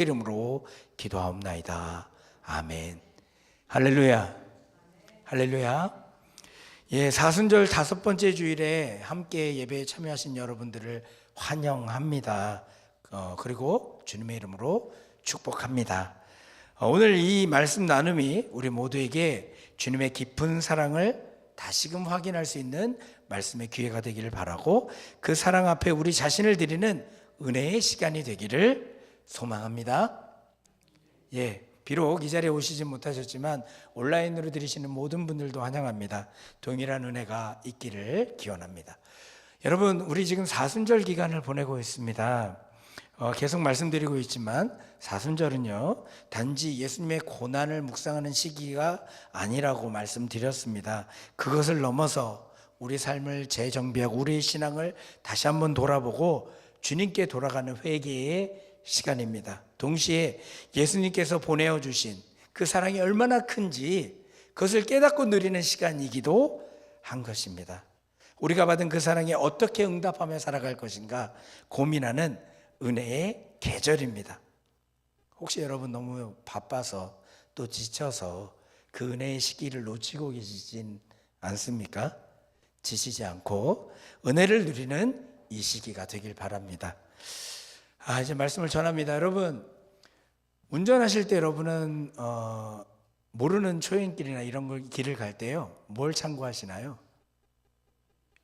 이름으로 기도하옵나이다. 아멘. 할렐루야. 할렐루야. 예, 사순절 5번째 주일에 함께 예배에 참여하신 여러분들을 환영합니다. 그리고 주님의 이름으로 축복합니다. 오늘 이 말씀 나눔이 우리 모두에게 주님의 깊은 사랑을 다시금 확인할 수 있는 말씀의 기회가 되기를 바라고, 그 사랑 앞에 우리 자신을 드리는 은혜의 시간이 되기를 소망합니다. 예, 비록 이 자리에 오시지 못하셨지만 온라인으로 들으시는 모든 분들도 환영합니다. 동일한 은혜가 있기를 기원합니다. 여러분, 우리 지금 사순절 기간을 보내고 있습니다. 계속 말씀드리고 있지만 사순절은요, 단지 예수님의 고난을 묵상하는 시기가 아니라고 말씀드렸습니다. 그것을 넘어서 우리 삶을 재정비하고 우리의 신앙을 다시 한번 돌아보고 주님께 돌아가는 회개의 시간입니다. 동시에 예수님께서 보내어 주신 그 사랑이 얼마나 큰지 그것을 깨닫고 누리는 시간이기도 한 것입니다. 우리가 받은 그 사랑에 어떻게 응답하며 살아갈 것인가 고민하는 은혜의 계절입니다. 혹시 여러분 너무 바빠서 또 지쳐서 그 은혜의 시기를 놓치고 계시진 않습니까? 지치지 않고 은혜를 누리는 이 시기가 되길 바랍니다. 이제 말씀을 전합니다. 여러분, 운전하실 때 여러분은 모르는 초행길이나 이런 걸 길을 갈 때요, 뭘 참고하시나요?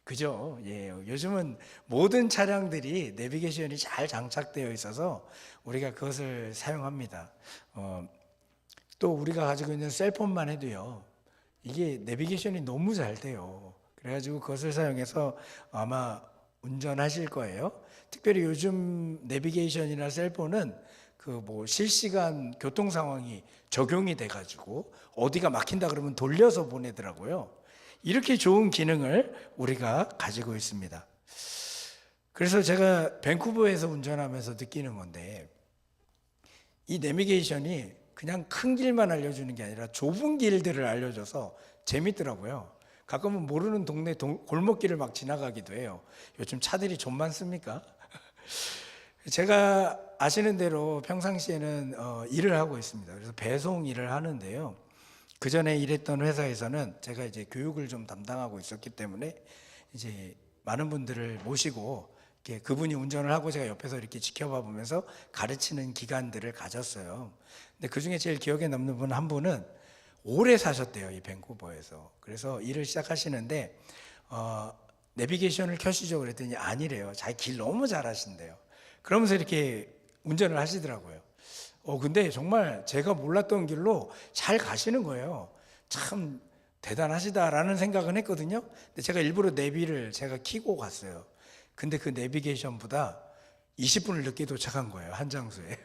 그죠? 예, 요즘은 모든 차량들이 내비게이션이 잘 장착되어 있어서 우리가 그것을 사용합니다. 또 우리가 가지고 있는 셀폰만 해도요, 이게 내비게이션이 너무 잘 돼요. 그래가지고 그것을 사용해서 아마 운전하실 거예요. 특별히 요즘 내비게이션이나 셀폰은 그 실시간 교통 상황이 적용이 돼가지고 어디가 막힌다 그러면 돌려서 보내더라고요. 이렇게 좋은 기능을 우리가 가지고 있습니다. 그래서 제가 밴쿠버에서 운전하면서 느끼는 건데, 이 내비게이션이 그냥 큰 길만 알려주는 게 아니라 좁은 길들을 알려줘서 재밌더라고요. 가끔은 모르는 동네 골목길을 막 지나가기도 해요. 요즘 차들이 좀 많습니까? 제가 아시는 대로 평상시에는 일을 하고 있습니다. 그래서 배송 일을 하는데요, 그 전에 일했던 회사에서는 제가 이제 교육을 좀 담당하고 있었기 때문에 이제 많은 분들을 모시고 이렇게 그분이 운전을 하고 제가 옆에서 이렇게 지켜봐 보면서 가르치는 기간들을 가졌어요. 근데 그 중에 제일 기억에 남는 분 한 분은 오래 사셨대요, 이 밴쿠버에서. 그래서 일을 시작하시는데 내비게이션을 켜시죠 그랬더니 아니래요. 자기 길 너무 잘 하신대요. 그러면서 이렇게 운전을 하시더라고요. 근데 정말 제가 몰랐던 길로 잘 가시는 거예요. 참 대단하시다라는 생각은 했거든요. 근데 제가 일부러 내비를 제가 켜고 갔어요. 근데 그 내비게이션보다 20분을 늦게 도착한 거예요, 한 장소에.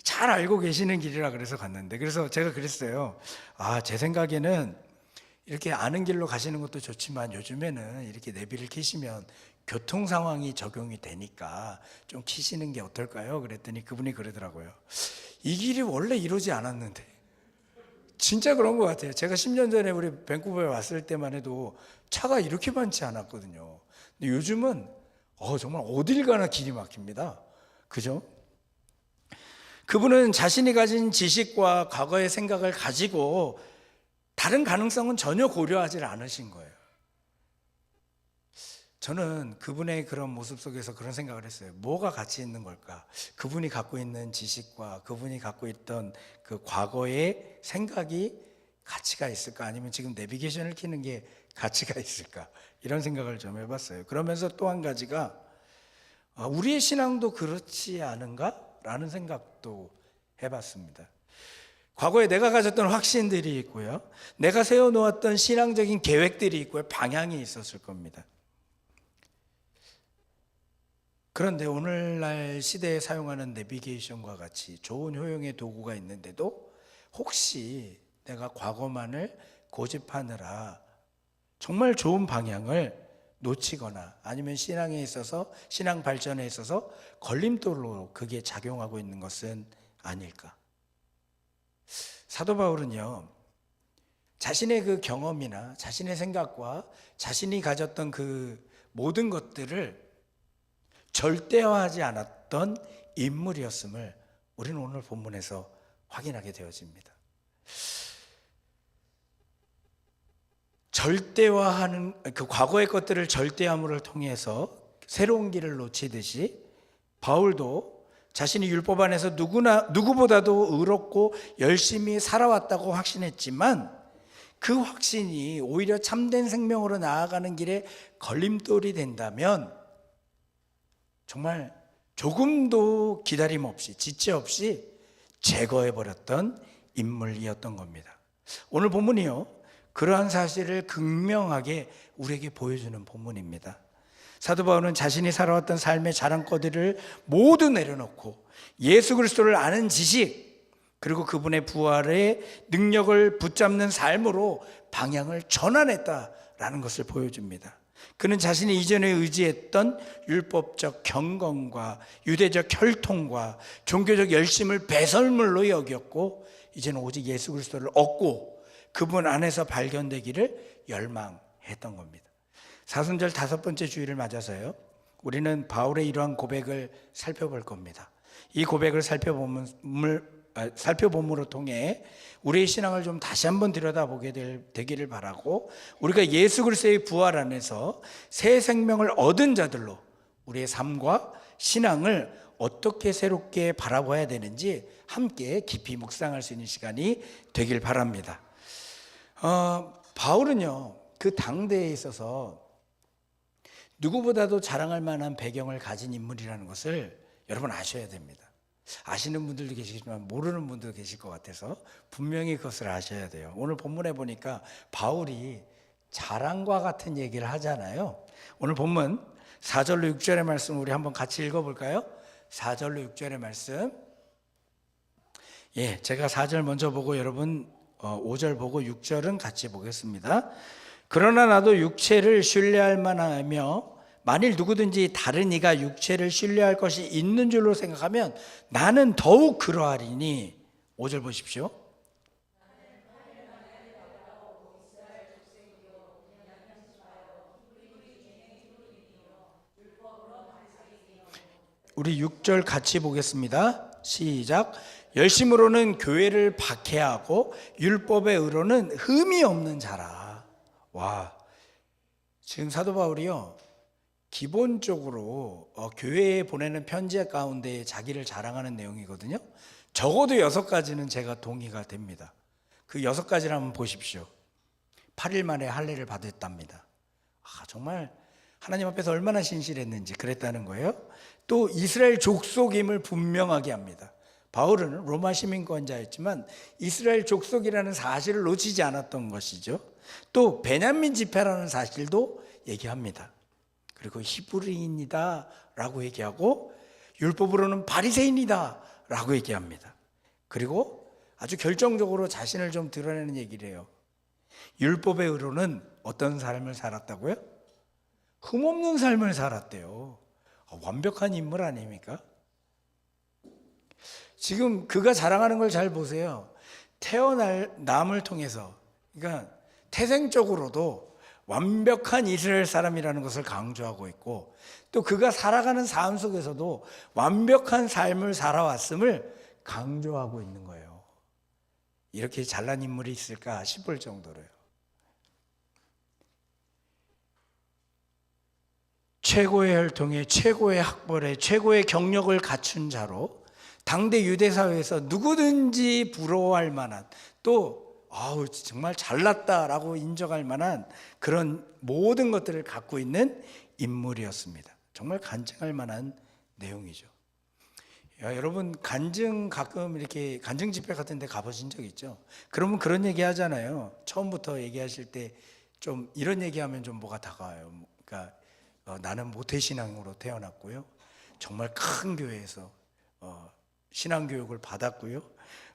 잘 알고 계시는 길이라 그래서 갔는데, 그래서 제가 그랬어요. 제 생각에는 이렇게 아는 길로 가시는 것도 좋지만 요즘에는 이렇게 내비를 켜시면 교통 상황이 적용이 되니까 좀 켜시는 게 어떨까요? 그랬더니 그분이 그러더라고요. 이 길이 원래 이러지 않았는데. 진짜 그런 것 같아요. 제가 10년 전에 우리 밴쿠버에 왔을 때만 해도 차가 이렇게 많지 않았거든요. 근데 요즘은 정말 어딜 가나 길이 막힙니다. 그죠? 그분은 자신이 가진 지식과 과거의 생각을 가지고 다른 가능성은 전혀 고려하지 않으신 거예요. 저는 그분의 그런 모습 속에서 그런 생각을 했어요. 뭐가 가치 있는 걸까? 그분이 갖고 있는 지식과 그분이 갖고 있던 그 과거의 생각이 가치가 있을까? 아니면 지금 내비게이션을 켜는 게 가치가 있을까? 이런 생각을 좀 해봤어요. 그러면서 또 한 가지가 우리의 신앙도 그렇지 않은가? 라는 생각도 해봤습니다. 과거에 내가 가졌던 확신들이 있고요, 내가 세워놓았던 신앙적인 계획들이 있고요, 방향이 있었을 겁니다. 그런데 오늘날 시대에 사용하는 내비게이션과 같이 좋은 효용의 도구가 있는데도 혹시 내가 과거만을 고집하느라 정말 좋은 방향을 놓치거나 아니면 신앙에 있어서, 신앙 발전에 있어서 걸림돌로 그게 작용하고 있는 것은 아닐까? 사도 바울은요, 자신의 그 경험이나 자신의 생각과 자신이 가졌던 그 모든 것들을 절대화하지 않았던 인물이었음을 우리는 오늘 본문에서 확인하게 되어집니다. 절대화하는 그 과거의 것들을 절대함을 통해서 새로운 길을 놓치듯이 바울도 자신이 율법 안에서 누구보다도 의롭고 열심히 살아왔다고 확신했지만 그 확신이 오히려 참된 생명으로 나아가는 길에 걸림돌이 된다면 정말 조금도 기다림 없이 지체 없이 제거해버렸던 인물이었던 겁니다. 오늘 본문이요, 그러한 사실을 극명하게 우리에게 보여주는 본문입니다. 사도 바울은 자신이 살아왔던 삶의 자랑거리를 모두 내려놓고 예수 그리스도를 아는 지식, 그리고 그분의 부활의 능력을 붙잡는 삶으로 방향을 전환했다라는 것을 보여줍니다. 그는 자신이 이전에 의지했던 율법적 경건과 유대적 혈통과 종교적 열심을 배설물로 여겼고 이제는 오직 예수 그리스도를 얻고 그분 안에서 발견되기를 열망했던 겁니다. 사순절 5번째 주일을 맞아서요, 우리는 바울의 이러한 고백을 살펴볼 겁니다. 이 고백을 살펴봄으로 통해 우리의 신앙을 좀 다시 한번 들여다보게 되기를 바라고, 우리가 예수 그리스도의 부활 안에서 새 생명을 얻은 자들로 우리의 삶과 신앙을 어떻게 새롭게 바라봐야 되는지 함께 깊이 묵상할 수 있는 시간이 되길 바랍니다. 바울은요, 그 당대에 있어서 누구보다도 자랑할 만한 배경을 가진 인물이라는 것을 여러분 아셔야 됩니다. 아시는 분들도 계시지만 모르는 분들도 계실 것 같아서 분명히 그것을 아셔야 돼요. 오늘 본문에 보니까 바울이 자랑과 같은 얘기를 하잖아요. 오늘 본문 4절로 6절의 말씀 우리 한번 같이 읽어볼까요? 4절로 6절의 말씀. 제가 4절 먼저 보고 여러분 5절 보고 6절은 같이 보겠습니다. 그러나 나도 육체를 신뢰할 만하며 만일 누구든지 다른 이가 육체를 신뢰할 것이 있는 줄로 생각하면 나는 더욱 그러하리니. 5절 보십시오. 우리 6절 같이 보겠습니다. 시작. 열심으로는 교회를 박해하고 율법의 의로는 흠이 없는 자라. 와, 지금 사도 바울이요, 기본적으로 교회에 보내는 편지 가운데 자기를 자랑하는 내용이거든요. 적어도 6가지는 제가 동의가 됩니다. 그 6가지를 한번 보십시오. 8일 만에 할례를 받았답니다. 정말 하나님 앞에서 얼마나 신실했는지 그랬다는 거예요. 또 이스라엘 족속임을 분명하게 합니다. 바울은 로마 시민권자였지만 이스라엘 족속이라는 사실을 놓치지 않았던 것이죠. 또 베냐민 지파라는 사실도 얘기합니다. 그리고 히브리인이다 라고 얘기하고 율법으로는 바리새인이다 라고 얘기합니다. 그리고 아주 결정적으로 자신을 좀 드러내는 얘기를 해요. 율법의 의로는 어떤 삶을 살았다고요? 흠없는 삶을 살았대요. 완벽한 인물 아닙니까? 지금 그가 자랑하는 걸 잘 보세요. 태어남을 통해서, 그러니까 태생적으로도 완벽한 이스라엘 사람이라는 것을 강조하고 있고, 또 그가 살아가는 삶 속에서도 완벽한 삶을 살아왔음을 강조하고 있는 거예요. 이렇게 잘난 인물이 있을까 싶을 정도로요. 최고의 혈통에 최고의 학벌에 최고의 경력을 갖춘 자로 당대 유대 사회에서 누구든지 부러워할 만한, 또 정말 잘났다라고 인정할 만한 그런 모든 것들을 갖고 있는 인물이었습니다. 정말 간증할 만한 내용이죠. 여러분 가끔 이렇게 간증 집회 같은 데 가보신 적 있죠? 그러면 그런 얘기 하잖아요. 처음부터 얘기하실 때 좀 이런 얘기하면 좀 뭐가 다가와요. 그러니까 나는 모태신앙으로 태어났고요, 정말 큰 교회에서 신앙교육을 받았고요,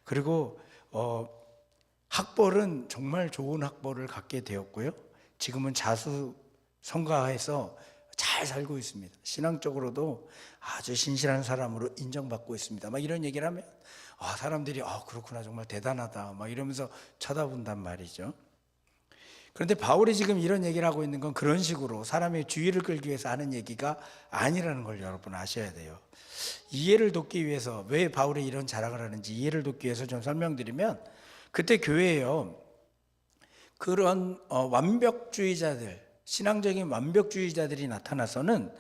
그리고 학벌은 정말 좋은 학벌을 갖게 되었고요, 지금은 자수성가해서 잘 살고 있습니다. 신앙적으로도 아주 신실한 사람으로 인정받고 있습니다. 막 이런 얘기를 하면 사람들이 그렇구나, 정말 대단하다 막 이러면서 쳐다본단 말이죠. 그런데 바울이 지금 이런 얘기를 하고 있는 건 그런 식으로 사람의 주의를 끌기 위해서 하는 얘기가 아니라는 걸 여러분 아셔야 돼요. 이해를 돕기 위해서, 왜 바울이 이런 자랑을 하는지 이해를 돕기 위해서 좀 설명드리면, 그때 교회에요, 그런 완벽주의자들, 신앙적인 완벽주의자들이 나타나서는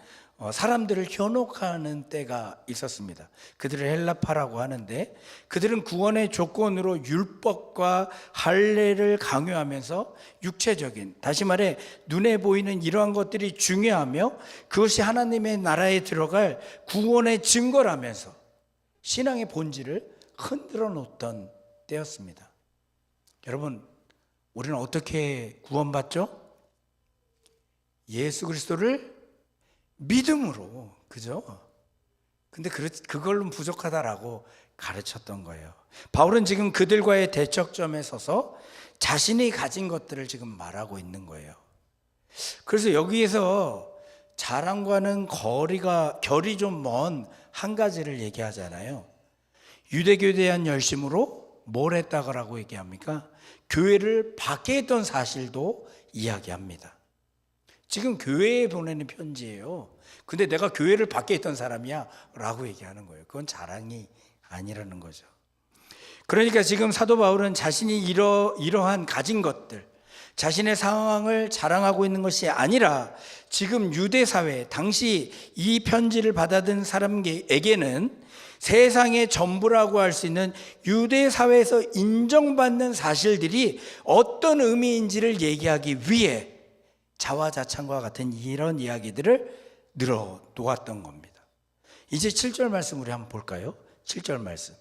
사람들을 현혹하는 때가 있었습니다. 그들을 헬라파라고 하는데, 그들은 구원의 조건으로 율법과 할례를 강요하면서 육체적인, 다시 말해 눈에 보이는 이러한 것들이 중요하며 그것이 하나님의 나라에 들어갈 구원의 증거라면서 신앙의 본질을 흔들어 놓던 때였습니다. 여러분, 우리는 어떻게 구원받죠? 예수 그리스도를 믿음으로, 그죠? 근데 그걸로 부족하다라고 가르쳤던 거예요. 바울은 지금 그들과의 대척점에 서서 자신이 가진 것들을 지금 말하고 있는 거예요. 그래서 여기에서 자랑과는 결이 좀 먼 한 가지를 얘기하잖아요. 유대교에 대한 열심으로 뭘 했다고 얘기합니까? 교회를 밖에 있던 사실도 이야기합니다. 지금 교회에 보내는 편지예요. 근데 내가 교회를 밖에 있던 사람이야 라고 얘기하는 거예요. 그건 자랑이 아니라는 거죠. 그러니까 지금 사도 바울은 자신이 이러한 가진 것들, 자신의 상황을 자랑하고 있는 것이 아니라 지금 유대사회, 당시 이 편지를 받아든 사람에게는 세상의 전부라고 할 수 있는 유대사회에서 인정받는 사실들이 어떤 의미인지를 얘기하기 위해 자화자찬과 같은 이런 이야기들을 늘어 놓았던 겁니다. 이제 7절 말씀 우리 한번 볼까요? 7절 말씀.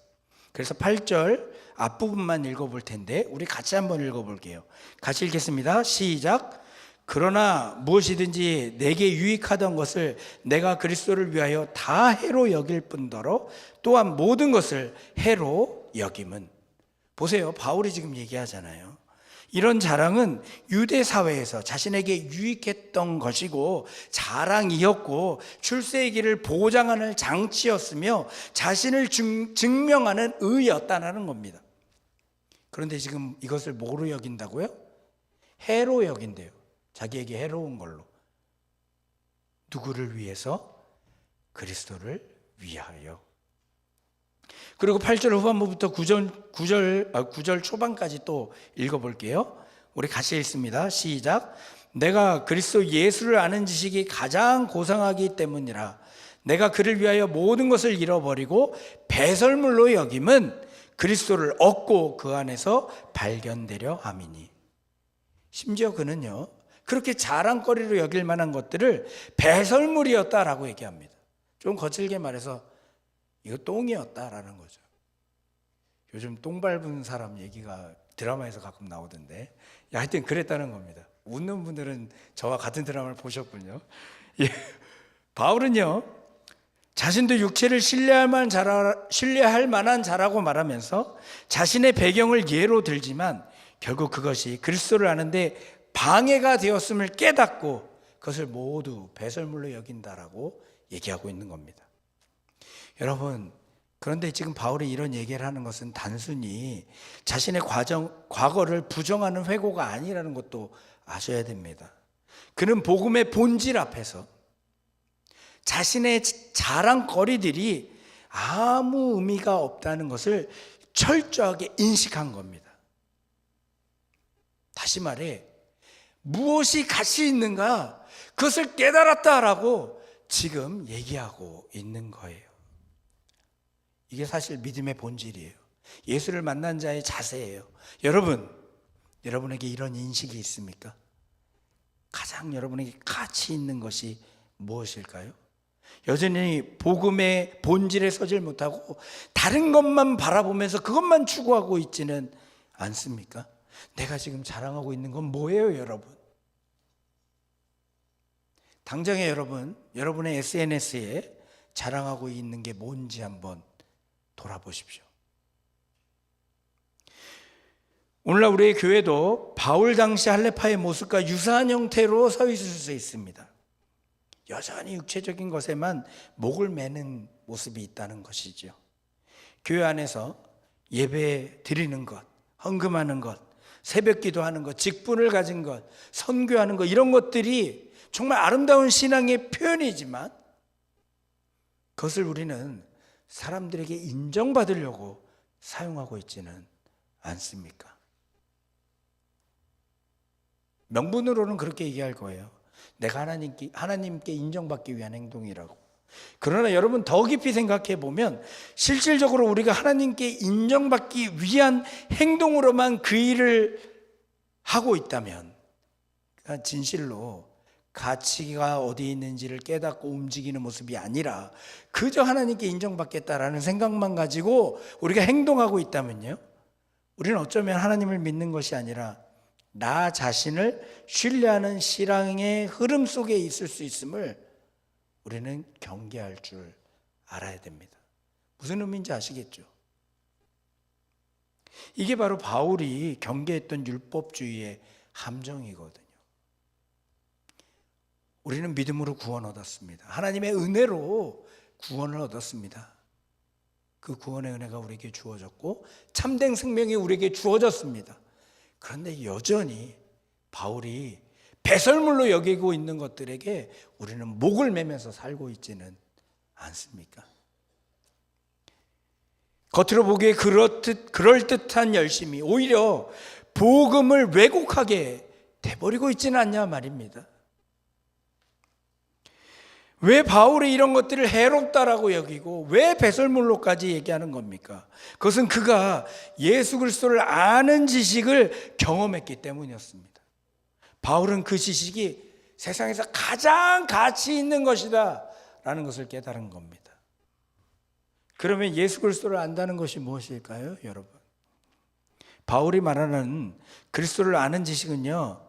그래서 8절 앞부분만 읽어볼 텐데 우리 같이 한번 읽어볼게요. 같이 읽겠습니다. 시작. 그러나 무엇이든지 내게 유익하던 것을 내가 그리스도를 위하여 다 해로 여길 뿐더러 또한 모든 것을 해로 여김은. 보세요, 바울이 지금 얘기하잖아요. 이런 자랑은 유대 사회에서 자신에게 유익했던 것이고 자랑이었고 출세의 길을 보장하는 장치였으며 자신을 증명하는 의였다는 겁니다. 그런데 지금 이것을 뭐로 여긴다고요? 해로 여긴대요. 자기에게 해로운 걸로. 누구를 위해서? 그리스도를 위하여. 그리고 8절 후반부부터 9절 초반까지 또 읽어볼게요. 우리 같이 읽습니다. 시작. 내가 그리스도 예수를 아는 지식이 가장 고상하기 때문이라. 내가 그를 위하여 모든 것을 잃어버리고 배설물로 여김은 그리스도를 얻고 그 안에서 발견되려 함이니. 심지어 그는요, 그렇게 자랑거리로 여길 만한 것들을 배설물이었다라고 얘기합니다. 좀 거칠게 말해서 이거 똥이었다라는 거죠. 요즘 똥 밟은 사람 얘기가 드라마에서 가끔 나오던데, 하여튼 그랬다는 겁니다. 웃는 분들은 저와 같은 드라마를 보셨군요. 예. 바울은요, 자신도 육체를 신뢰할 만한 자라고 말하면서 자신의 배경을 예로 들지만 결국 그것이 그리스도를 아는데 방해가 되었음을 깨닫고 그것을 모두 배설물로 여긴다라고 얘기하고 있는 겁니다. 여러분, 그런데 지금 바울이 이런 얘기를 하는 것은 단순히 자신의 과거를 부정하는 회고가 아니라는 것도 아셔야 됩니다. 그는 복음의 본질 앞에서 자신의 자랑거리들이 아무 의미가 없다는 것을 철저하게 인식한 겁니다. 다시 말해, 무엇이 가치 있는가? 그것을 깨달았다라고 지금 얘기하고 있는 거예요. 이게 사실 믿음의 본질이에요. 예수를 만난 자의 자세예요. 여러분에게 이런 인식이 있습니까? 가장 여러분에게 가치 있는 것이 무엇일까요? 여전히 복음의 본질에 서질 못하고 다른 것만 바라보면서 그것만 추구하고 있지는 않습니까? 내가 지금 자랑하고 있는 건 뭐예요, 여러분? 당장에 여러분의 SNS에 자랑하고 있는 게 뭔지 한번 돌아보십시오. 오늘날 우리의 교회도 바울 당시 할례파의 모습과 유사한 형태로 서 있을 수 있습니다. 여전히 육체적인 것에만 목을 매는 모습이 있다는 것이죠. 교회 안에서 예배 드리는 것, 헌금하는 것, 새벽 기도하는 것, 직분을 가진 것, 선교하는 것, 이런 것들이 정말 아름다운 신앙의 표현이지만 그것을 우리는 사람들에게 인정받으려고 사용하고 있지는 않습니까? 명분으로는 그렇게 얘기할 거예요. 내가 하나님께 인정받기 위한 행동이라고. 그러나 여러분 더 깊이 생각해 보면 실질적으로 우리가 하나님께 인정받기 위한 행동으로만 그 일을 하고 있다면 진실로 가치가 어디 있는지를 깨닫고 움직이는 모습이 아니라 그저 하나님께 인정받겠다라는 생각만 가지고 우리가 행동하고 있다면요, 우리는 어쩌면 하나님을 믿는 것이 아니라 나 자신을 신뢰하는 신앙의 흐름 속에 있을 수 있음을 우리는 경계할 줄 알아야 됩니다. 무슨 의미인지 아시겠죠? 이게 바로 바울이 경계했던 율법주의의 함정이거든요. 우리는 믿음으로 구원 얻었습니다. 하나님의 은혜로 구원을 얻었습니다. 그 구원의 은혜가 우리에게 주어졌고 참된 생명이 우리에게 주어졌습니다. 그런데 여전히 바울이 배설물로 여기고 있는 것들에게 우리는 목을 매면서 살고 있지는 않습니까? 겉으로 보기에 그럴듯한 열심이 오히려 복음을 왜곡하게 돼버리고 있지는 않냐 말입니다. 왜 바울이 이런 것들을 해롭다라고 여기고 왜 배설물로까지 얘기하는 겁니까? 그것은 그가 예수 그리스도를 아는 지식을 경험했기 때문이었습니다. 바울은 그 지식이 세상에서 가장 가치 있는 것이다 라는 것을 깨달은 겁니다. 그러면 예수 그리스도를 안다는 것이 무엇일까요, 여러분? 바울이 말하는 그리스도를 아는 지식은요,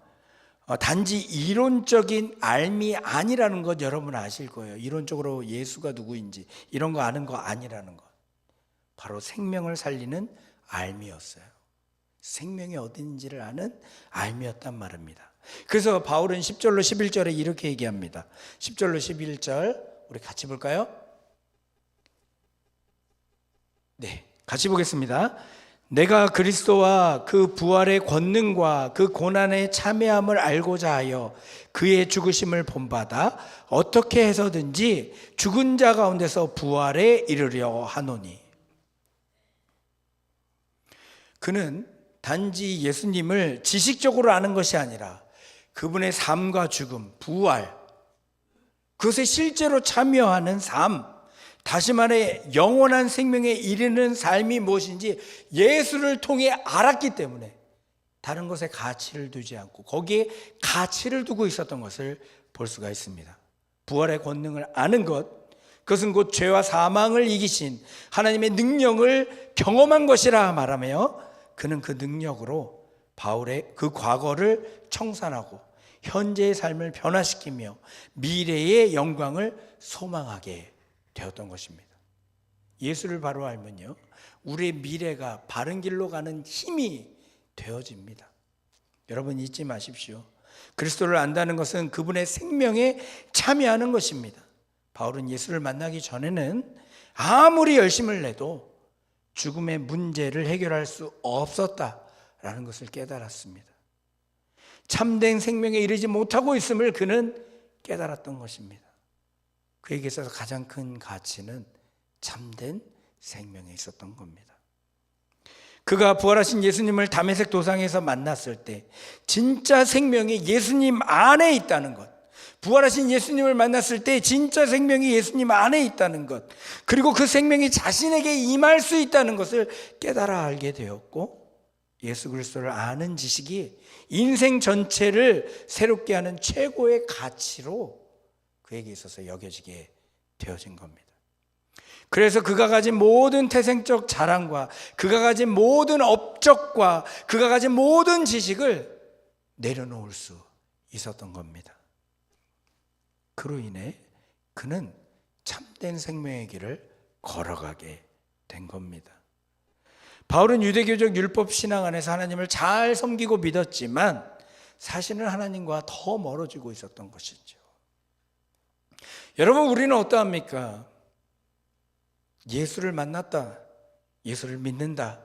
단지 이론적인 알미 아니라는 것 여러분 아실 거예요. 이론적으로 예수가 누구인지 이런 거 아는 거 아니라는 것. 바로 생명을 살리는 알미였어요. 생명이 어딘지를 아는 알미였단 말입니다. 그래서 바울은 10절로 11절에 이렇게 얘기합니다. 10절로 11절 우리 같이 볼까요? 네, 같이 보겠습니다. 내가 그리스도와 그 부활의 권능과 그 고난의 참여함을 알고자 하여 그의 죽으심을 본받아 어떻게 해서든지 죽은 자 가운데서 부활에 이르려 하노니. 그는 단지 예수님을 지식적으로 아는 것이 아니라 그분의 삶과 죽음, 부활, 그것에 실제로 참여하는 삶, 다시 말해 영원한 생명에 이르는 삶이 무엇인지 예수를 통해 알았기 때문에 다른 것에 가치를 두지 않고 거기에 가치를 두고 있었던 것을 볼 수가 있습니다. 부활의 권능을 아는 것, 그것은 곧 죄와 사망을 이기신 하나님의 능력을 경험한 것이라 말하며 그는 그 능력으로 바울의 그 과거를 청산하고 현재의 삶을 변화시키며 미래의 영광을 소망하게 되었던 것입니다. 예수를 바로 알면요, 우리의 미래가 바른 길로 가는 힘이 되어집니다. 여러분 잊지 마십시오. 그리스도를 안다는 것은 그분의 생명에 참여하는 것입니다. 바울은 예수를 만나기 전에는 아무리 열심을 내도 죽음의 문제를 해결할 수 없었다라는 것을 깨달았습니다. 참된 생명에 이르지 못하고 있음을 그는 깨달았던 것입니다. 그에게 있어서 가장 큰 가치는 참된 생명에 있었던 겁니다. 그가 부활하신 예수님을 다메섹 도상에서 만났을 때 진짜 생명이 예수님 안에 있다는 것, 부활하신 예수님을 만났을 때 진짜 생명이 예수님 안에 있다는 것, 그리고 그 생명이 자신에게 임할 수 있다는 것을 깨달아 알게 되었고, 예수 그리스도를 아는 지식이 인생 전체를 새롭게 하는 최고의 가치로 그에게 있어서 여겨지게 되어진 겁니다. 그래서 그가 가진 모든 태생적 자랑과 그가 가진 모든 업적과 그가 가진 모든 지식을 내려놓을 수 있었던 겁니다. 그로 인해 그는 참된 생명의 길을 걸어가게 된 겁니다. 바울은 유대교적 율법 신앙 안에서 하나님을 잘 섬기고 믿었지만 사실은 하나님과 더 멀어지고 있었던 것이죠. 여러분, 우리는 어떠합니까? 예수를 만났다, 예수를 믿는다,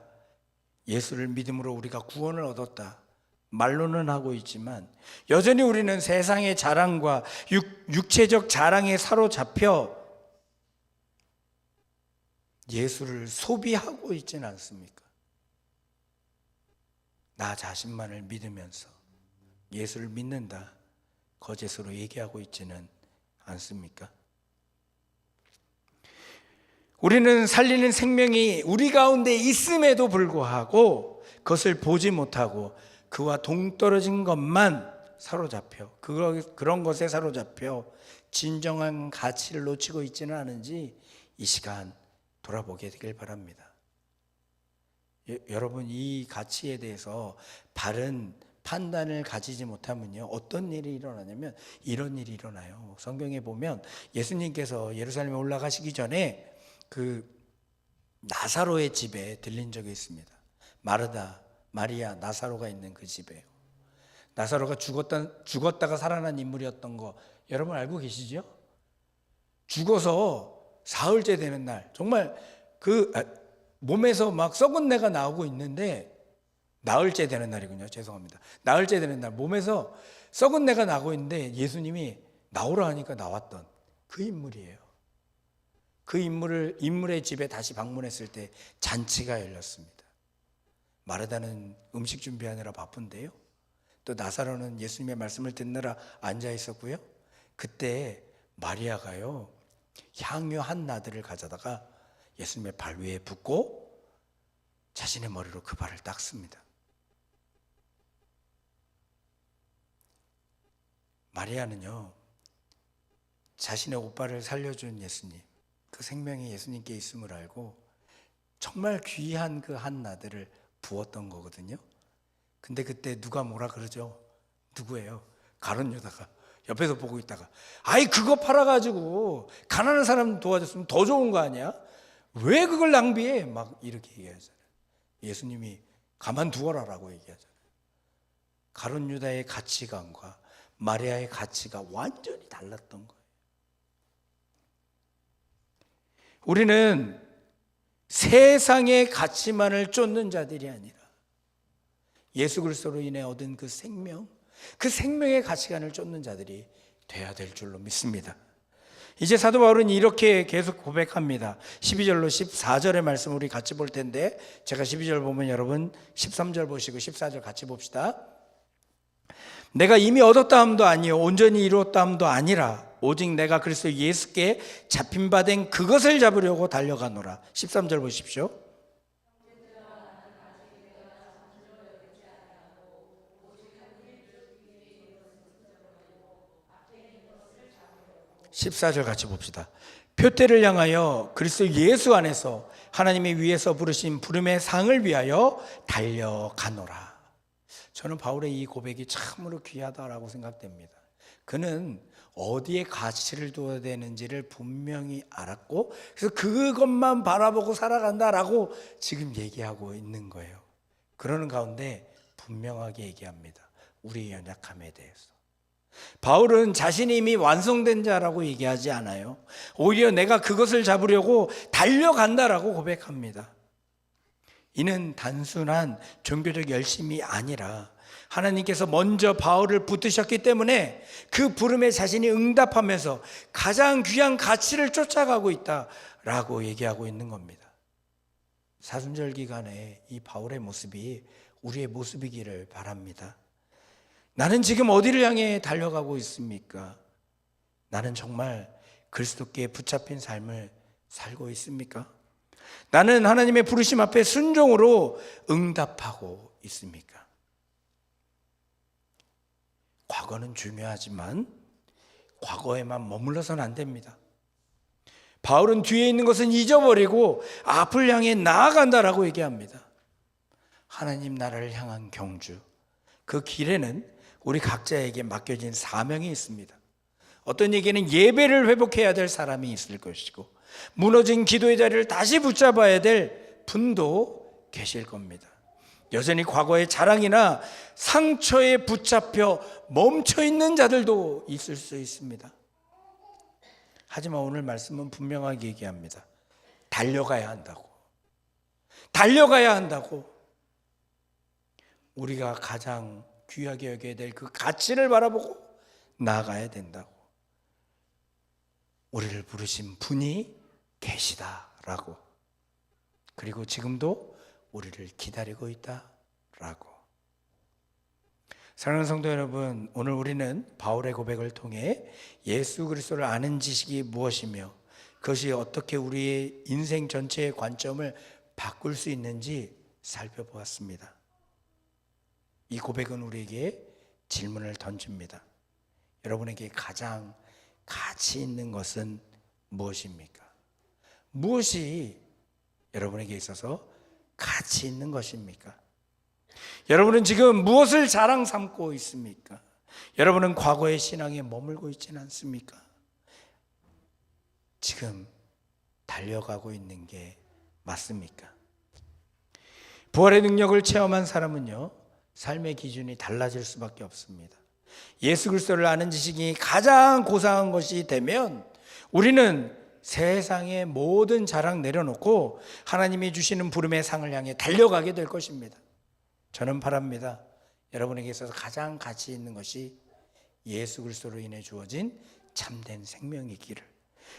예수를 믿음으로 우리가 구원을 얻었다, 말로는 하고 있지만 여전히 우리는 세상의 자랑과 육체적 자랑에 사로잡혀 예수를 소비하고 있지는 않습니까? 나 자신만을 믿으면서 예수를 믿는다 거짓으로 얘기하고 있지는 않습니까? 우리는 살리는 생명이 우리 가운데 있음에도 불구하고 그것을 보지 못하고 그와 동떨어진 것만 사로잡혀 그런 것에 사로잡혀 진정한 가치를 놓치고 있지는 않은지 이 시간 돌아보게 되길 바랍니다. 여러분, 이 가치에 대해서 바른 판단을 가지지 못하면요, 어떤 일이 일어나냐면 이런 일이 일어나요. 성경에 보면 예수님께서 예루살렘에 올라가시기 전에 그 나사로의 집에 들린 적이 있습니다. 마르다, 마리아, 나사로가 있는 그 집에요. 나사로가 죽었다가 살아난 인물이었던 거 여러분 알고 계시죠? 죽어서 사흘째 되는 날, 정말 몸에서 막 썩은 내가 나오고 있는데, 나흘째 되는 날이군요. 죄송합니다. 나흘째 되는 날 몸에서 썩은 내가 나고 있는데 예수님이 나오라 하니까 나왔던 그 인물이에요. 그 인물의 집에 다시 방문했을 때 잔치가 열렸습니다. 마르다는 음식 준비하느라 바쁜데요, 또 나사로는 예수님의 말씀을 듣느라 앉아 있었고요. 그때 마리아가요, 향유 한 나들을 가져다가 예수님의 발 위에 붓고 자신의 머리로 그 발을 닦습니다. 마리아는요, 자신의 오빠를 살려준 예수님, 그 생명이 예수님께 있음을 알고 정말 귀한 그 한 나들을 부었던 거거든요. 근데 그때 누가 뭐라 그러죠? 누구예요? 가룟 유다가 옆에서 보고 있다가, 아이 그거 팔아가지고 가난한 사람 도와줬으면 더 좋은 거 아니야? 왜 그걸 낭비해? 막 이렇게 얘기하잖아요. 예수님이 가만두어라라고 얘기하잖아요. 가룟 유다의 가치관과 마리아의 가치가 완전히 달랐던 거예요. 우리는 세상의 가치만을 쫓는 자들이 아니라 예수 그리스도로 인해 얻은 그 생명, 그 생명의 가치관을 쫓는 자들이 돼야 될 줄로 믿습니다. 이제 사도 바울은 이렇게 계속 고백합니다. 12절로 14절의 말씀 우리 같이 볼 텐데, 제가 12절 보면 여러분 13절 보시고 14절 같이 봅시다. 내가 이미 얻었다 함도 아니요 온전히 이루었다 함도 아니라 오직 내가 그리스도 예수께 잡힌 바 된 그것을 잡으려고 달려가노라. 13절 보십시오. 14절 같이 봅시다. 표대를 향하여 그리스도 예수 안에서 하나님이 위에서 부르신 부름의 상을 위하여 달려가노라. 저는 바울의 이 고백이 참으로 귀하다라고 생각됩니다. 그는 어디에 가치를 둬야 되는지를 분명히 알았고, 그래서 그것만 바라보고 살아간다라고 지금 얘기하고 있는 거예요. 그러는 가운데 분명하게 얘기합니다. 우리의 연약함에 대해서. 바울은 자신이 이미 완성된 자라고 얘기하지 않아요. 오히려 내가 그것을 잡으려고 달려간다라고 고백합니다. 이는 단순한 종교적 열심이 아니라 하나님께서 먼저 바울을 붙드셨기 때문에 그 부름에 자신이 응답하면서 가장 귀한 가치를 쫓아가고 있다라고 얘기하고 있는 겁니다. 사순절 기간에 이 바울의 모습이 우리의 모습이기를 바랍니다. 나는 지금 어디를 향해 달려가고 있습니까? 나는 정말 그리스도께 붙잡힌 삶을 살고 있습니까? 나는 하나님의 부르심 앞에 순종으로 응답하고 있습니까? 과거는 중요하지만 과거에만 머물러서는 안 됩니다. 바울은 뒤에 있는 것은 잊어버리고 앞을 향해 나아간다라고 얘기합니다. 하나님 나라를 향한 경주, 그 길에는 우리 각자에게 맡겨진 사명이 있습니다. 어떤 얘기는 예배를 회복해야 될 사람이 있을 것이고, 무너진 기도의 자리를 다시 붙잡아야 될 분도 계실 겁니다. 여전히 과거의 자랑이나 상처에 붙잡혀 멈춰있는 자들도 있을 수 있습니다. 하지만 오늘 말씀은 분명하게 얘기합니다. 달려가야 한다고. 달려가야 한다고. 우리가 가장 귀하게 여겨야 될 그 가치를 바라보고 나아가야 된다고. 우리를 부르신 분이 계시다라고. 그리고 지금도 우리를 기다리고 있다라고. 사랑하는 성도 여러분, 오늘 우리는 바울의 고백을 통해 예수 그리스도를 아는 지식이 무엇이며 그것이 어떻게 우리의 인생 전체의 관점을 바꿀 수 있는지 살펴보았습니다. 이 고백은 우리에게 질문을 던집니다. 여러분에게 가장 가치 있는 것은 무엇입니까? 무엇이 여러분에게 있어서 가치 있는 것입니까? 여러분은 지금 무엇을 자랑 삼고 있습니까? 여러분은 과거의 신앙에 머물고 있지는 않습니까? 지금 달려가고 있는 게 맞습니까? 부활의 능력을 체험한 사람은요, 삶의 기준이 달라질 수밖에 없습니다. 예수 그리스도를 아는 지식이 가장 고상한 것이 되면 우리는 세상의 모든 자랑 내려놓고 하나님이 주시는 부름의 상을 향해 달려가게 될 것입니다. 저는 바랍니다. 여러분에게 있어서 가장 가치 있는 것이 예수 그리스도로 인해 주어진 참된 생명이기를.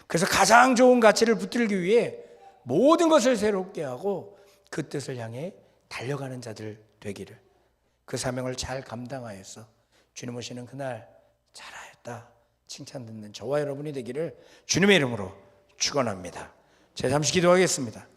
그래서 가장 좋은 가치를 붙들기 위해 모든 것을 새롭게 하고 그 뜻을 향해 달려가는 자들 되기를, 그 사명을 잘 감당하여서 주님 오시는 그날 잘하였다 칭찬 듣는 저와 여러분이 되기를 주님의 이름으로 축원합니다. 제가 잠시 기도하겠습니다.